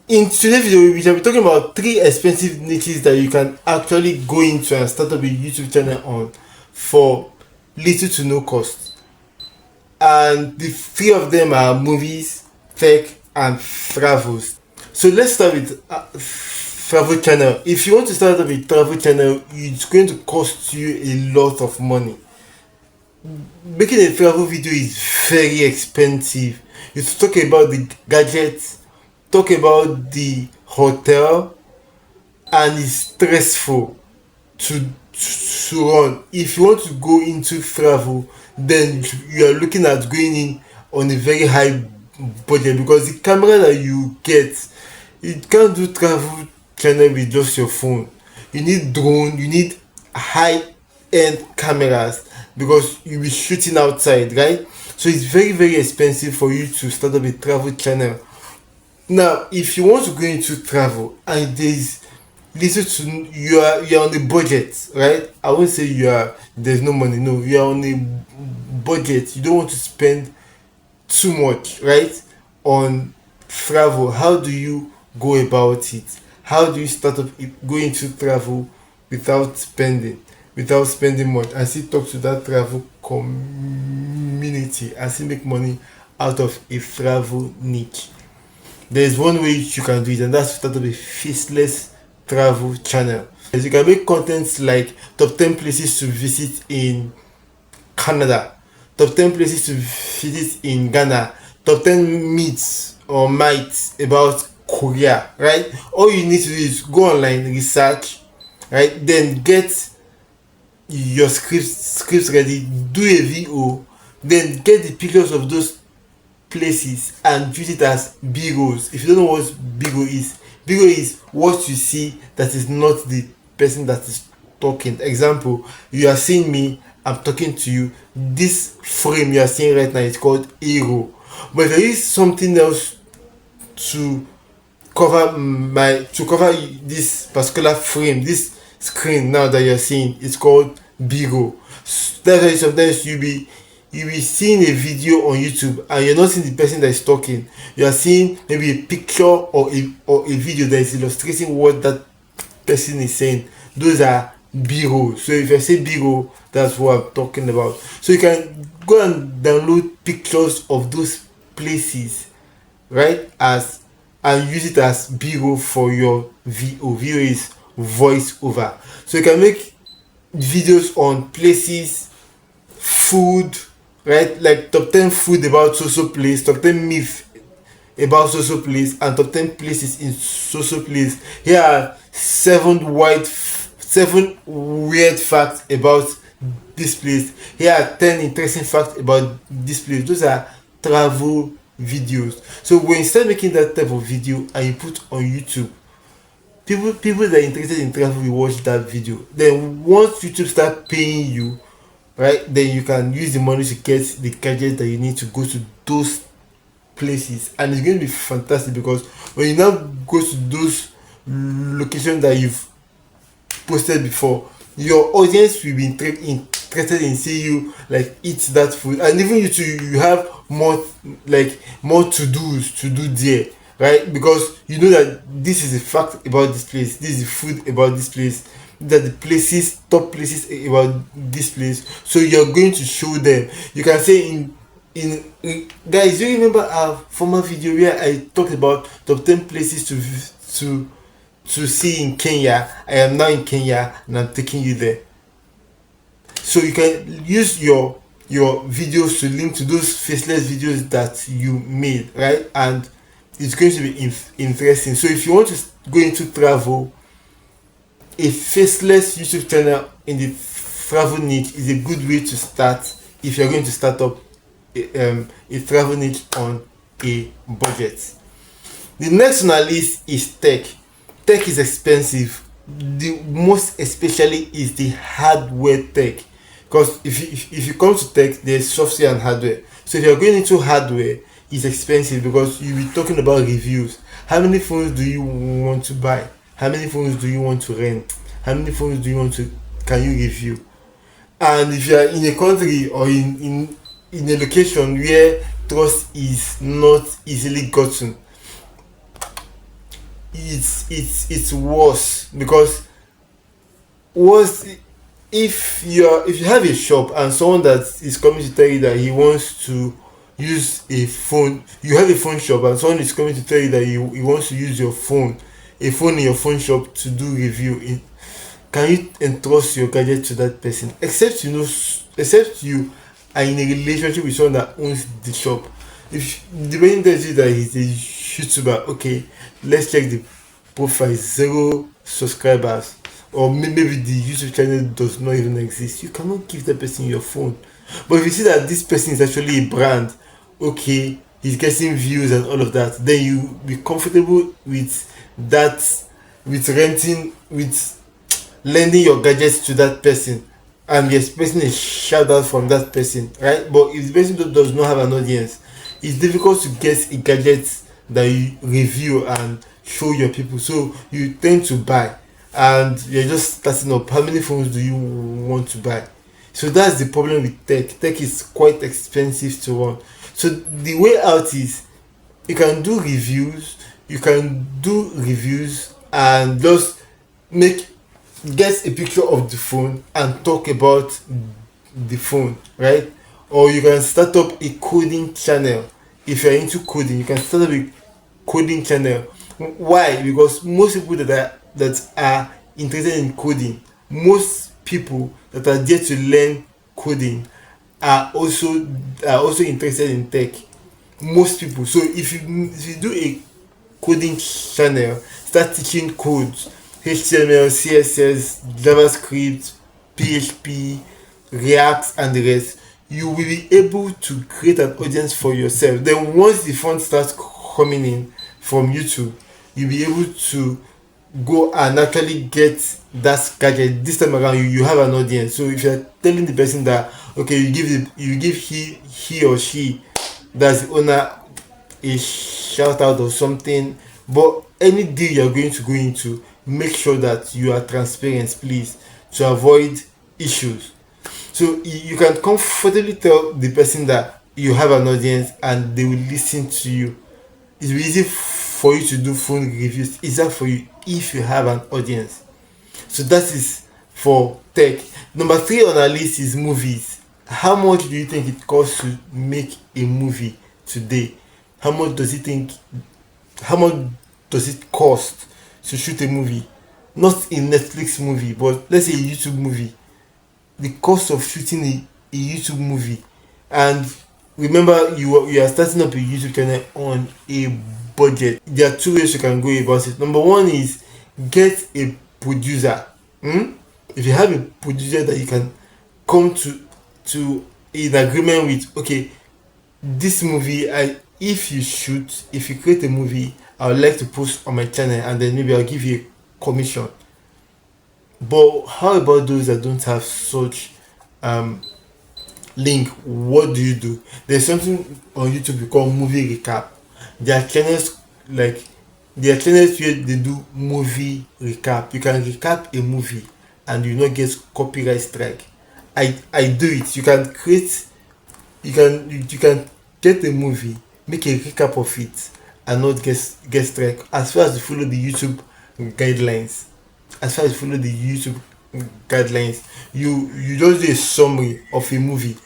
In today's video, we shall be talking about 3 expensive niches that you can actually go into and start up a YouTube channel on for little to no cost. And the 3 of them are movies, tech, and travels. So let's start with travel channel. If you want to start up a travel channel, it's going to cost you a lot of money. Making a travel video is very expensive. You talk about the gadgets, talk about the hotel, and it's stressful to run. If you want to go into travel, then you are looking at going in on a very high budget, because the camera that you get, you can't do travel channel with just your phone. You need drone, you need high end cameras, because you'll be shooting outside, right? So it's very expensive for you to start up a travel channel. Now, if you want to go into travel and there's little to, you're on a budget, right? I won't say there's no money. No, you are on a budget. You don't want to spend too much, right, on travel. How do you go about it? How do you start up going to travel without spending much, and still talk to that travel community and still make money out of a travel niche? There's one way you can do it, and that's to start up a faceless travel channel. As you can make contents like top 10 places to visit in Canada, top 10 places to visit in Ghana, top 10 myths or mites about Korea, right? All you need to do is go online, research, right? Then get your scripts ready, do a VO, then get the pictures of those places and use it as b-rolls. If you don't know what b-roll is what you see that is not the person that is talking. Example, you are seeing me, I'm talking to you. This frame you are seeing right now is called a-roll. But if I use something else to cover this particular frame, this screen now that you're seeing, it's called b-roll. That's why sometimes you'll be seeing a video on YouTube and you're not seeing the person that is talking. You are seeing maybe a picture or a video that is illustrating what that person is saying. Those are b-roll. So if I say b-roll, that's what I'm talking about. So you can go and download pictures of those places, right, and use it as b-roll for your VO. VO is voice over. So you can make videos on places, food, right? Like top 10 food about so place, top 10 myth about so place, and top 10 places in so place. Here are 7 weird facts about this place. Here are 10 interesting facts about this place. Those are travel videos. So when you start making that type of video and you put on YouTube, people that are interested in travel will watch that video. Then once YouTube start paying you, right, then you can use the money to get the gadgets that you need to go to those places, and it's going to be fantastic, because when you now go to those locations that you've posted before, your audience will be interested in seeing you like eat that food, and even you have more to do there, right? Because you know that this is a fact about this place, this is the food about this place, that the places, top places about this place. So you're going to show them. You can say in guys, do you remember our former video where I talked about top 10 places to see in Kenya? I am now in Kenya and I'm taking you there. So you can use your videos to link to those faceless videos that you made, right? And it's going to be interesting. So if you want to go into travel, a faceless YouTube channel in the travel niche is a good way to start if you're going to start up a travel niche on a budget. The next on our list is tech. Tech is expensive. The most especially is the hardware tech, because if you come to tech, there's software and hardware. So if you're going into hardware, it's expensive because you'll be talking about reviews. How many phones do you want to buy? How many phones do you want to rent? How many phones can you review? And if you are in a country or in a location where trust is not easily gotten, it's worse, because worse, if you have a shop and someone that is coming to tell you that he wants to use a phone, you have a phone shop and someone is coming to tell you that he wants to use your phone, a phone in your phone shop to do review in, can you entrust your gadget to that person? Except you know, except you are in a relationship with someone that owns the shop. If the person tells you that he's a YouTuber, okay, let's check the profile, zero subscribers, or maybe the YouTube channel does not even exist. You cannot give that person your phone. But if you see that this person is actually a brand, okay, he's getting views and all of that, then you be comfortable with that, with renting, with lending your gadgets to that person and be expecting a shout out from that person, right? But if the person does not have an audience, it's difficult to get a gadget that you review and show your people. So you tend to buy, and you're just starting up. How many phones do you want to buy? So that's the problem with tech. Tech is quite expensive to run. So the way out is you can do reviews, and just make get a picture of the phone and talk about the phone, right? Or you can start up a coding channel. If you're into coding, you can start up a coding channel. Why? Because most people that are interested in coding, most people that are there to learn coding are also interested in tech. Most people. So if you do a coding channel, start teaching codes, HTML, CSS, JavaScript, PHP, React, and the rest, you will be able to create an audience for yourself. Then once the funds starts coming in from YouTube, you'll be able to go and actually get that gadget. This time around, you have an audience. So if you're telling the person that, okay, you give he or she that's the owner a shout out or something, but any deal you're going to go into, make sure that you are transparent, please, to avoid issues. So you can comfortably tell the person that you have an audience and they will listen to you. It's easy for you to do phone reviews, easier for you if you have an audience. So that is for tech. Number 3 on our list is movies. How much do you think it costs to make a movie today? How much does it think? How much does it cost to shoot a movie? Not a Netflix movie, but let's say a YouTube movie. The cost of shooting a YouTube movie. And remember, you are starting up a YouTube channel on a budget. There are 2 ways you can go about it. Number 1 is get a producer. If you have a producer that you can come to an agreement with, okay, this movie, if you create a movie, I would like to post on my channel, and then maybe I'll give you a commission. But how about those that don't have such link? What do you do? There's something on YouTube we call movie recap. There are channels where they do movie recap. You can recap a movie and you not get copyright strike. I do it. You can get a movie, make a recap of it, and not get strike, as far as you follow the YouTube guidelines. You just do a summary of a movie.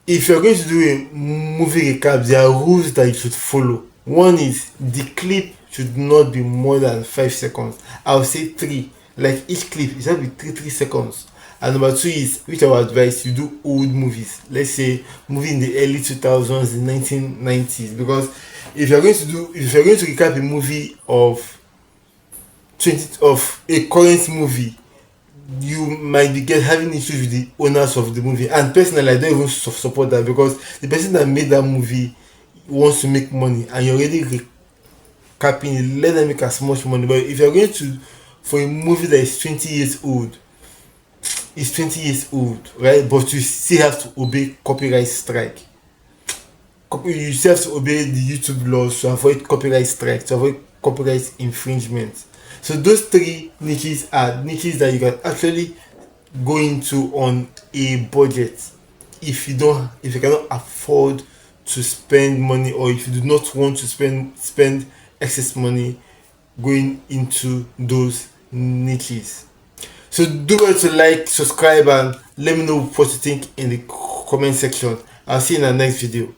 If you're going to do a movie recap, there are rules that you should follow. One is the clip should not be more than 5 seconds. I'll say 3. Like each clip, it should be 3 seconds. And number 2 is, which I would advise you do old movies. Let's say movie in the early 2000s, the 1990s. Because if you're going to recap a movie of a current movie, you might be having issues with the owners of the movie. And personally, I don't even support that, because the person that made that movie wants to make money, and you're already recapping it. Let them make as much money. But if you're going to for a movie that is 20 years old, it's 20 years old, right? But you still have to obey copyright strike. You still have to obey the YouTube laws to avoid copyright strike, to avoid copyright infringement. So those 3 niches are niches that you can actually go into on a budget. If you cannot afford to spend money, or if you do not want to spend excess money, going into those niches. So do well to like, subscribe, and let me know what you think in the comment section. I'll see you in the next video.